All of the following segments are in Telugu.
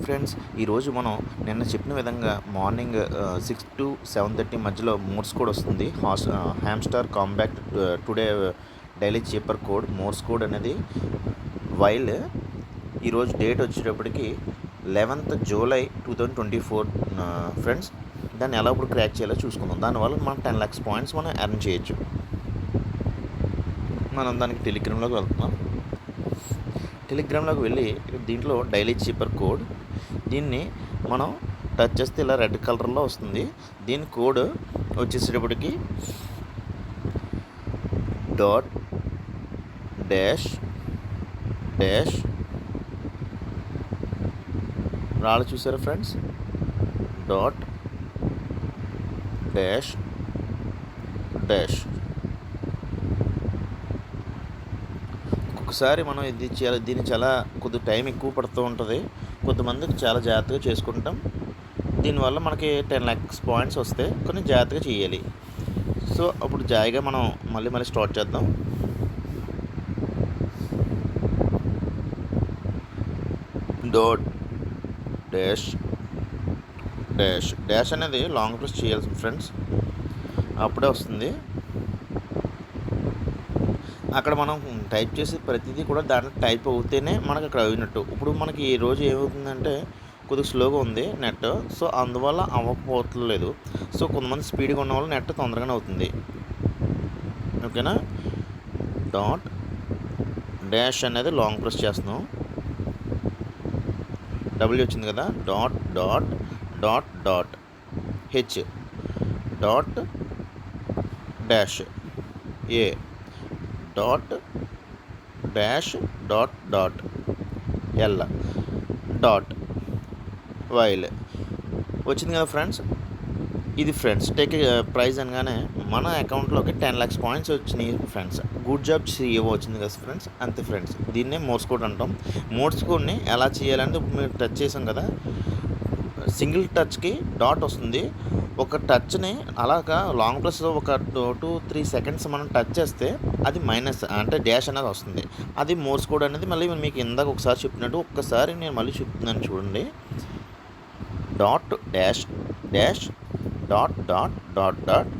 ఫ్రెండ్స్, ఈరోజు మనం నిన్న చెప్పిన విధంగా మార్నింగ్ 6 to 7:30 మధ్యలో మోర్స్ కోడ్ వస్తుంది. Hamster Kombat today daily cipher code Morse code అనేది వైల్ ఈరోజు డేట్ వచ్చేటప్పటికి 11th July 2024. ఫ్రెండ్స్, దాన్ని ఎలా ఇప్పుడు క్రాక్ చేయాలో చూసుకుందాం. దానివల్ల మనం 10 lakhs పాయింట్స్ మనం ఎర్న్ చేయొచ్చు. మనం దానికి టెలిగ్రామ్లోకి వెళ్తున్నాం. టెలిగ్రామ్లోకి వెళ్ళి దీంట్లో డైలీ చీపర్ కోడ్, దీన్ని మనం టచ్ చేస్తే ఇలా రెడ్ కలర్లో వస్తుంది. దీని కోడ్ వచ్చేసేటప్పటికి డాట్ డాష్ డాష్ రాళ్ళు చూసారా ఫ్రెండ్స్, డాట్ డాష్ డాష్. ఒకసారి మనం దీన్ని చాలా కొద్ది టైం ఎక్కువ పడుతూ ఉంటుంది. కొంతమందికి చాలా జాగ్రత్తగా చేసుకుంటాం. దీనివల్ల మనకి 10 lakhs పాయింట్స్ వస్తే కొన్ని జాగ్రత్తగా చేయాలి. సో అప్పుడు జాయిగా మనం మళ్ళీ స్టార్ట్ చేద్దాం. డాట్ డాష్ డాష్ డాష్ అనేది లాంగ్ ప్రెస్ చేయాల్సి ఫ్రెండ్స్, అప్పుడే వస్తుంది. అక్కడ మనం టైప్ చేసి ప్రతిదీ కూడా దాంట్లో టైప్ అవుతేనే మనకు అక్కడ అయినట్టు. ఇప్పుడు మనకి ఈ రోజు ఏమవుతుందంటే కొద్దిగా స్లోగా ఉంది నెట్, సో అందువల్ల అవ్వకపోవట్లేదు. సో కొంతమంది స్పీడ్గా ఉన్న వాళ్ళు నెట్ తొందరగానే అవుతుంది. ఓకేనా. డాట్ డాష్ అనేది లాంగ్ ప్రెస్ చేస్తున్నాం. డబ్ల్యూ వచ్చింది కదా, dot dot dot dot H dot dash A dot dash dot dot L dot వైల్ వచ్చింది కదా ఫ్రెండ్స్. ఇది ఫ్రెండ్స్ టేక్ ప్రైజ్ అనగానే మన అకౌంట్లోకి 10 lakhs పాయింట్స్ వచ్చినాయి ఫ్రెండ్స్. గుడ్ జాబ్ CEO వచ్చింది కదా ఫ్రెండ్స్, అంతే ఫ్రెండ్స్. దీన్నే మోర్స్ కోడ్ అంటాం. మోర్స్ కోడ్ని ఎలా చేయాలంటే ఇప్పుడు మీరు టచ్ చేసాం కదా, సింగిల్ టచ్కి డాట్ వస్తుంది. ఒక టచ్ని అలాగా లాంగ్ ప్రెస్ ఒక 2-3 seconds మనం టచ్ చేస్తే అది మైనస్ అంటే డాష్ అనేది వస్తుంది. అది మోర్స్ కోడ్ అనేది మళ్ళీ మీకు ఇందాక ఒకసారి చెప్పినట్టు ఒక్కసారి నేను మళ్ళీ చెప్తున్నాను చూడండి. Dot dash dash dot dot dot dot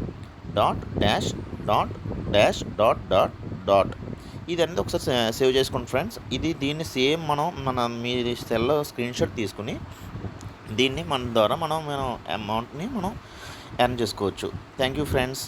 dot dash dot dash dot dot dot. ఇది అనేది ఒకసారి సేవ్ చేసుకోండి ఫ్రెండ్స్. దీన్ని సేమ్ మన మీ సెల్లో స్క్రీన్ షాట్ తీసుకుని దీన్ని మన ద్వారా మనం అమౌంట్ని మనం ఎర్న్ చేసుకోవచ్చు. Thank you friends.